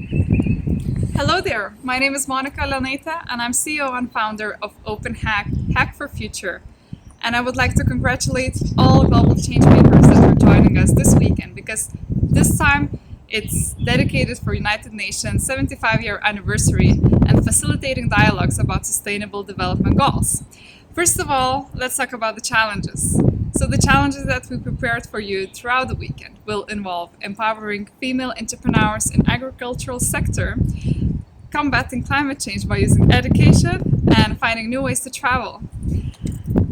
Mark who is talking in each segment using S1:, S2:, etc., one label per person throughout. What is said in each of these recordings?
S1: Hello there, my name is Monika, Lionaite, and I'm CEO and founder of Openhack Hack4Future. And I would like to congratulate all global change makers that are joining us this weekend because this time it's dedicated for United Nations 75-year anniversary and facilitating dialogues about sustainable development goals. First of all, let's talk about the challenges. So the challenges that we prepared for you throughout the weekend will involve empowering female entrepreneurs in agricultural sector, combating climate change by using education, and finding new ways to travel.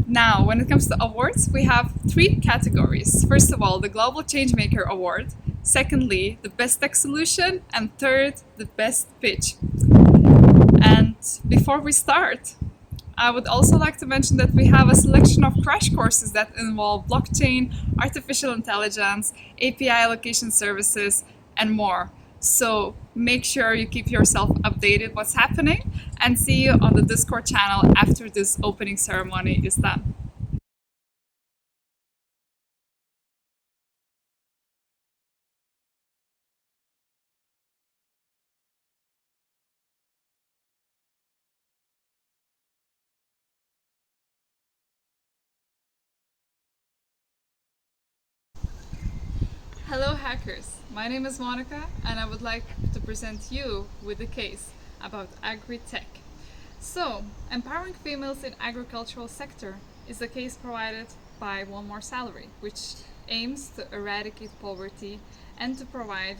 S1: Now, when it comes to awards, we have three categories. First of all, the Global Changemaker Award. Secondly, the Best Tech Solution. And third, the Best Pitch. And before we start, I would also like to mention that we have a selection of crash courses that involve blockchain, artificial intelligence, API allocation services, and more. So make sure you keep yourself updated what's happening and see you on the Discord channel after this opening ceremony is done. Hello hackers, my name is Monika and I would like to present you with a case about AgriTech. So, empowering females in agricultural sector is a case provided by One More Salary, which aims to eradicate poverty and to provide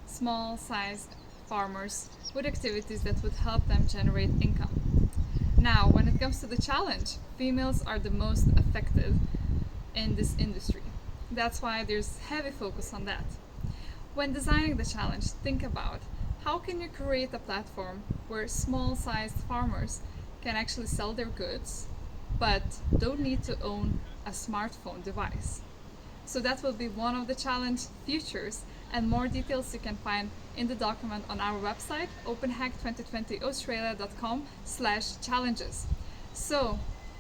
S1: small-sized farmers with activities that would help them generate income. Now, when it comes to the challenge, females are the most affected in this industry. That's why there's heavy focus on that. When designing the challenge, think about how can you create a platform where small-sized farmers can actually sell their goods but don't need to own a smartphone device. So that will be one of the challenge features, and more details you can find in the document on our website openhack2020australia.com/challenges. So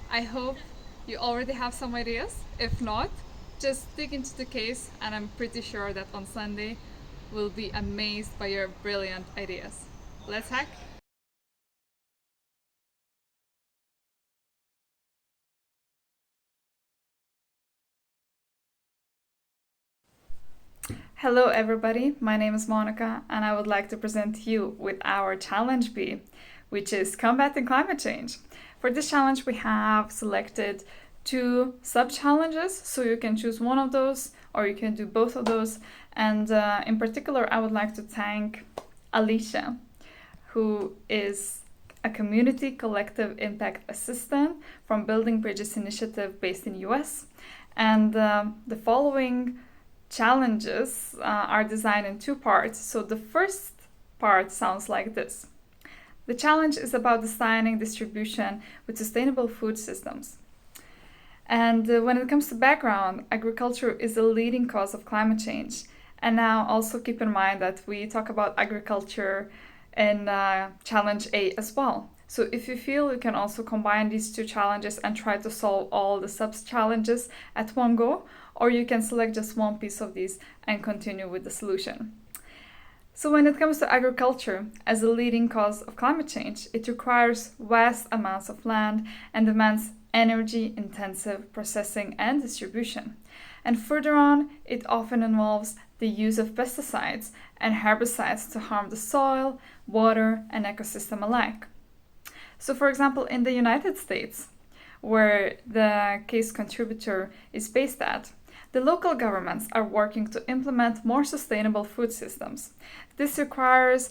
S1: I hope you already have some ideas. If not, just dig into the case and I'm pretty sure that on Sunday we'll be amazed by your brilliant ideas. Let's hack! Hello everybody, my name is Monika and I would like to present you with our challenge B, which is combating climate change. For this challenge we have selected two sub-challenges, so you can choose one of those or you can do both of those. And in particular I would like to thank Alicia, who is a community collective impact assistant from Building Bridges Initiative based in US. And the following challenges are designed in two parts. So the first part sounds like this. The challenge is about designing distribution with sustainable food systems. And when it comes to background, agriculture is a leading cause of climate change. And now also keep in mind that we talk about agriculture in challenge A as well. So if you feel, you can also combine these two challenges and try to solve all the sub-challenges at one go, or you can select just one piece of these and continue with the solution. So when it comes to agriculture as a leading cause of climate change, it requires vast amounts of land and demands energy-intensive processing and distribution. And further on, it often involves the use of pesticides and herbicides to harm the soil, water, and ecosystem alike. So for example, in the United States, where the case contributor is based at, the local governments are working to implement more sustainable food systems. This requires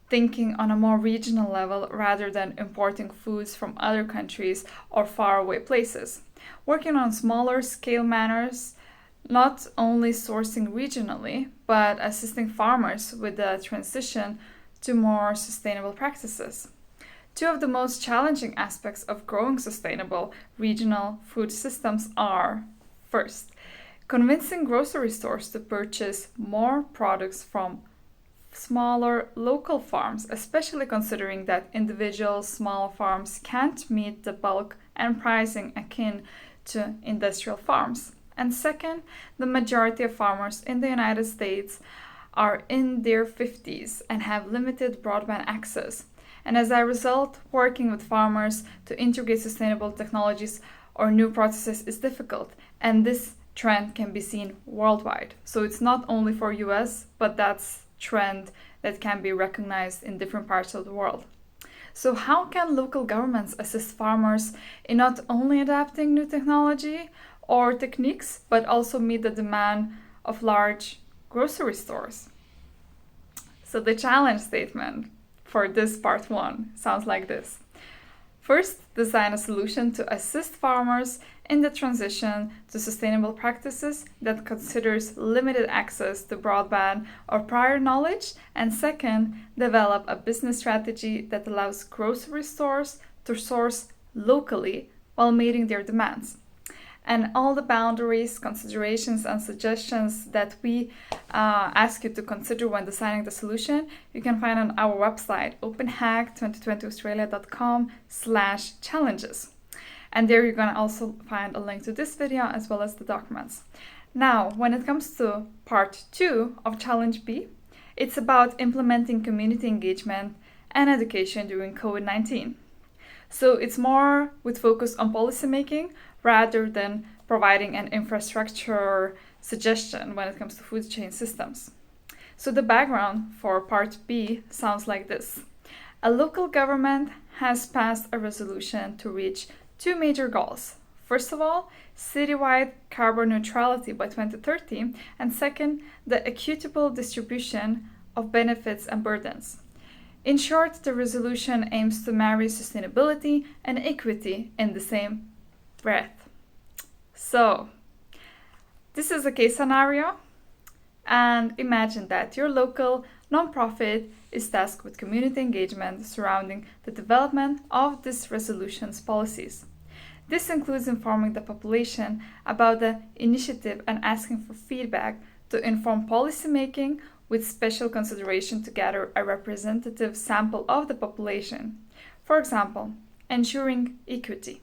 S1: thinking on a more regional level rather than importing foods from other countries or faraway places. Working on smaller scale manners, not only sourcing regionally, but assisting farmers with the transition to more sustainable practices. Two of the most challenging aspects of growing sustainable regional food systems are, first, convincing grocery stores to purchase more products from smaller local farms, especially considering that individual small farms can't meet the bulk and pricing akin to industrial farms. And second, the majority of farmers in the United States are in their 50s and have limited broadband access. And as a result, working with farmers to integrate sustainable technologies or new processes is difficult. And this trend can be seen worldwide. So it's not only for US, but that's a trend that can be recognized in different parts of the world. So how can local governments assist farmers in not only adapting new technology or techniques, but also meet the demand of large grocery stores? So the challenge statement for this part 1 sounds like this. First, design a solution to assist farmers in the transition to sustainable practices that considers limited access to broadband or prior knowledge. And second, develop a business strategy that allows grocery stores to source locally while meeting their demands. And all the boundaries, considerations, and suggestions that we ask you to consider when designing the solution, you can find on our website, openhack2020australia.com/challenges. And there you're going to also find a link to this video as well as the documents. Now, when it comes to part 2 of Challenge B, it's about implementing community engagement and education during COVID-19. So it's more with focus on policymaking rather than providing an infrastructure suggestion when it comes to food chain systems. So the background for part B sounds like this. A local government has passed a resolution to reach 2 major goals. First of all, citywide carbon neutrality by 2030, and second, the equitable distribution of benefits and burdens. In short, the resolution aims to marry sustainability and equity in the same breath. So, this is a case scenario, and imagine that your local nonprofit is tasked with community engagement surrounding the development of this resolution's policies. This includes informing the population about the initiative and asking for feedback to inform policymaking with special consideration to gather a representative sample of the population. For example, ensuring equity.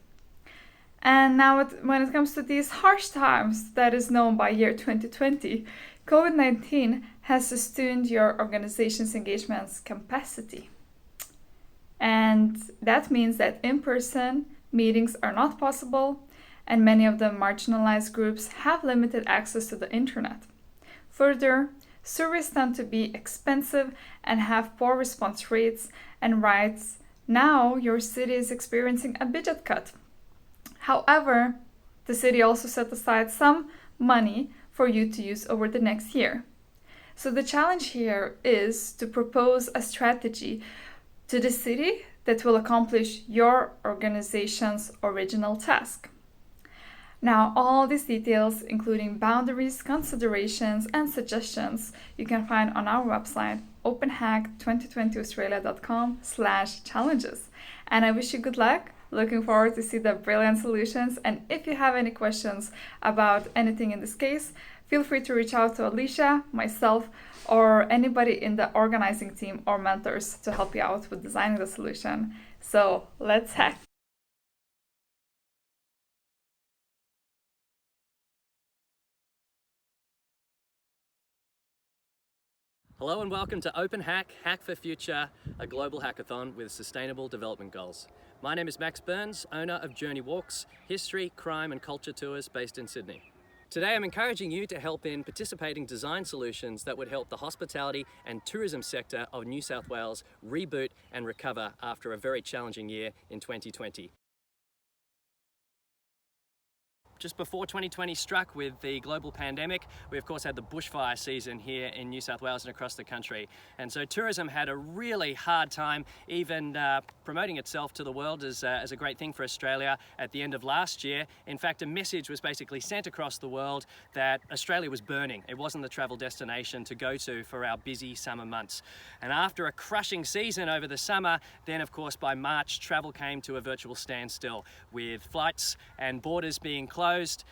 S1: And now when it comes to these harsh times that is known by year 2020, COVID-19 has sustained your organization's engagement's capacity. And that means that in-person meetings are not possible, and many of the marginalized groups have limited access to the internet. Further, surveys tend to be expensive and have poor response rates and writes, now your city is experiencing a budget cut. However, the city also set aside some money for you to use over the next year. So the challenge here is to propose a strategy to the city that will accomplish your organization's original task. Now, all these details, including boundaries, considerations, and suggestions, you can find on our website, openhack2020australia.com/challenges. And I wish you good luck. Looking forward to see the brilliant solutions. And if you have any questions about anything in this case, feel free to reach out to Alicia, myself, or anybody in the organizing team or mentors to help you out with designing the solution. So let's hack.
S2: Hello and welcome to Openhack Hack4Future, a global hackathon with sustainable development goals. My name is Max Burns, owner of Journey Walks, history, crime and culture tours based in Sydney. Today I'm encouraging you to help in participating design solutions that would help the hospitality and tourism sector of New South Wales reboot and recover after a very challenging year in 2020. Just before 2020 struck with the global pandemic, we of course had the bushfire season here in New South Wales and across the country. And so tourism had a really hard time even promoting itself to the world as a great thing for Australia at the end of last year. In fact, a message was basically sent across the world that Australia was burning. It wasn't the travel destination to go to for our busy summer months. And after a crushing season over the summer, then of course by March, travel came to a virtual standstill with flights and borders being closed closed,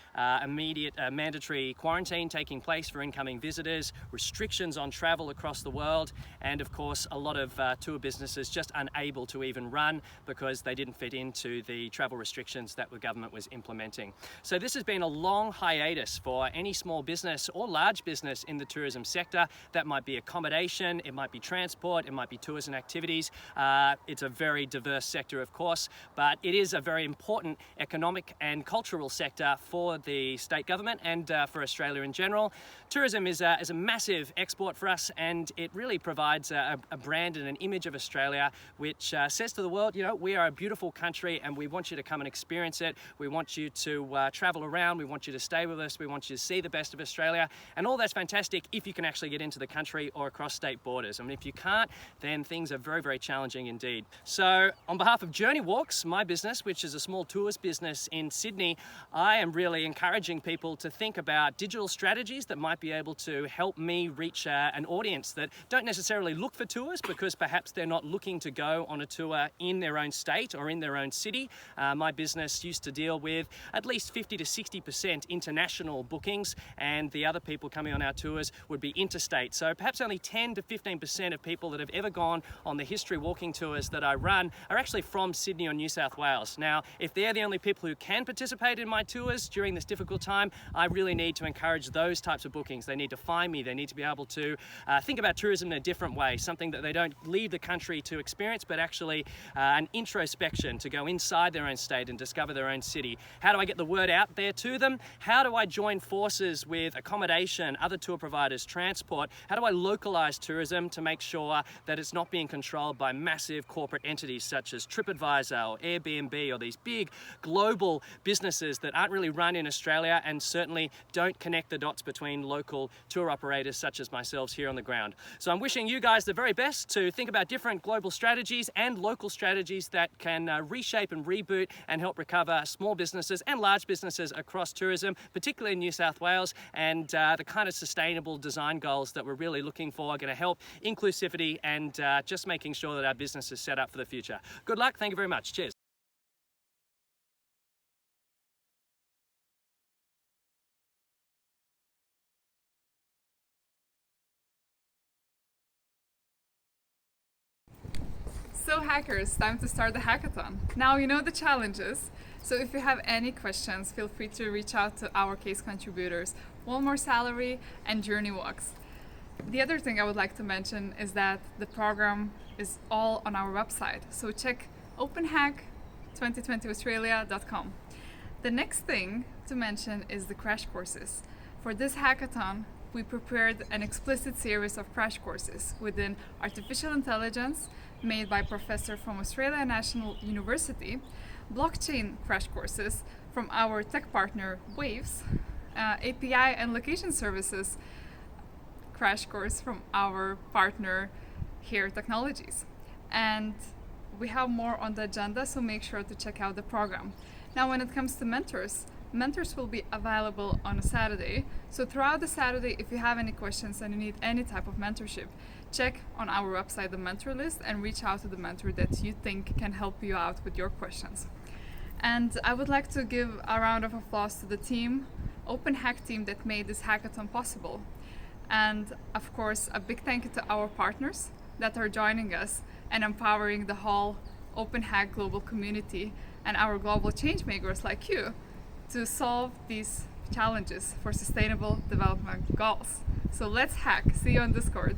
S2: immediate mandatory quarantine taking place for incoming visitors, restrictions on travel across the world, and of course a lot of tour businesses just unable to even run because they didn't fit into the travel restrictions that the government was implementing. So this has been a long hiatus for any small business or large business in the tourism sector. That might be accommodation, it might be transport, it might be tours and activities. It's a very diverse sector, of course, but it is a very important economic and cultural sector for the state government and for Australia in general. Tourism is a massive export for us, and it really provides a brand and an image of Australia which says to the world, you know, we are a beautiful country and we want you to come and experience it. We want you to travel around, we want you to stay with us, we want you to see the best of Australia, and all that's fantastic if you can actually get into the country or across state borders. I mean, if you can't, then things are very, very challenging indeed. So on behalf of Journey Walks, my business, which is a small tours business in Sydney, I am really encouraging people to think about digital strategies that might be able to help me reach an audience that don't necessarily look for tours because perhaps they're not looking to go on a tour in their own state or in their own city. My business used to deal with at least 50 to 60% international bookings, and the other people coming on our tours would be interstate. So perhaps only 10 to 15% of people that have ever gone on the history walking tours that I run are actually from Sydney or New South Wales. Now, if they're the only people who can participate in my tours during this difficult time, I really need to encourage those types of bookings. They need to find me, they need to be able to think about tourism in a different way, something that they don't leave the country to experience, but actually an introspection to go inside their own state and discover their own city. How do I get the word out there to them? How do I join forces with accommodation, other tour providers, transport? How do I localize tourism to make sure that it's not being controlled by massive corporate entities such as TripAdvisor or Airbnb or these big global businesses that aren't really run in Australia and certainly don't connect the dots between local tour operators such as myself here on the ground. So I'm wishing you guys the very best to think about different global strategies and local strategies that can reshape and reboot and help recover small businesses and large businesses across tourism, particularly in New South Wales, and the kind of sustainable design goals that we're really looking for are going to help inclusivity and just making sure that our business is set up for the future. Good luck. Thank you very much. Cheers.
S1: So hackers, time to start the hackathon. Now you know the challenges, so if you have any questions, feel free to reach out to our case contributors, One More Salary and Journey Walks. The other thing I would like to mention is that the program is all on our website, so check Openhack2020australia.com. The next thing to mention is the crash courses. For this hackathon, we prepared an explicit series of crash courses within artificial intelligence made by professor from Australia National University, blockchain crash courses from our tech partner Waves, API and location services crash course from our partner Here Technologies. And we have more on the agenda, so make sure to check out the program. Now, when it comes to mentors will be available on a Saturday. So throughout the Saturday, if you have any questions and you need any type of mentorship, check on our website the mentor list and reach out to the mentor that you think can help you out with your questions. And I would like to give a round of applause to the team, Openhack team, that made this hackathon possible. And of course, a big thank you to our partners that are joining us and empowering the whole Openhack global community and our global change makers like you to solve these challenges for sustainable development goals. So let's hack. See you on Discord.